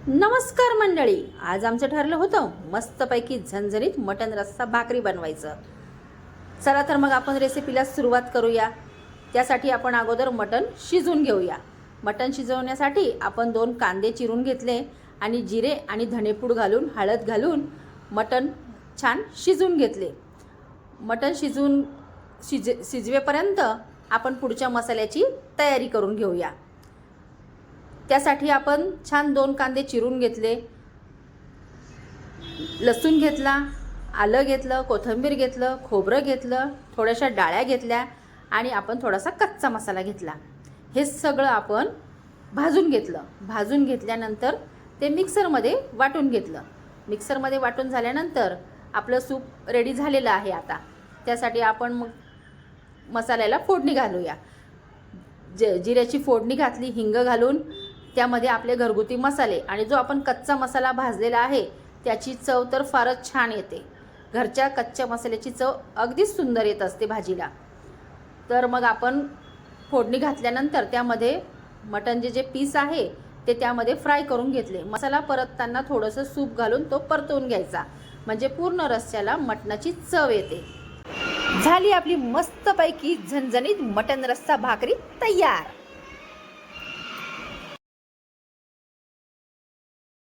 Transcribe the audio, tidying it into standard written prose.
नमस्कार मंडळी, आज आमचं ठरलं होतं मस्तपैकी झणझणीत मटण रस्सा भाकरी बनवायचं. चला तर मग आपण रेसिपीला सुरुवात करूया. त्यासाठी आपण अगोदर मटण शिजवून घेऊया. मटण शिजवण्यासाठी आपण 2 कांदे चिरून घेतले आणि जिरे आणि धणेपूड घालून हळद घालून मटण छान शिजवून घेतले. मटण शिजवेपर्यंत आपण पुढच्या मसाल्याची तयारी करून घेऊया. त्यासाठी आपण छान 2 कांदे चिरून घेतले, लसूण घेतला, आलं घेतलं, कोथिंबीर घेतलं, खोबरं घेतलं, थोड्याशा डाळ्या घेतल्या आणि आपण थोडासा कच्चा मसाला घेतला. हे सगळं आपण भाजून घेतलं. भाजून घेतल्यानंतर ते मिक्सरमध्ये वाटून घेतलं. मिक्सरमध्ये वाटून झाल्यानंतर आपलं सूप रेडी झालेलं आहे. आता त्यासाठी आपण मग मसाल्याला फोडणी घालूया. जिऱ्याची फोडणी घातली, हिंग घालून त्यामध्ये आपले घरगुती मसाले आणि जो आपण कच्चा मसाला भाजलेला आहे त्याची चव तर फारच छान येते. घरच्या कच्च्या मसाल्याची चव अगदीच सुंदर येत असते भाजीला. तर मग आपण फोडणी घातल्यानंतर त्यामध्ये मटण जे पीस आहे ते त्यामध्ये फ्राय करून घेतले. मसाला परतताना थोडंसं सूप घालून तो परतवून घ्यायचा, म्हणजे पूर्ण रस्स्याला मटणाची चव येते. झाली आपली मस्तपैकी झणझणीत मटण रस्सा भाकरी तयार.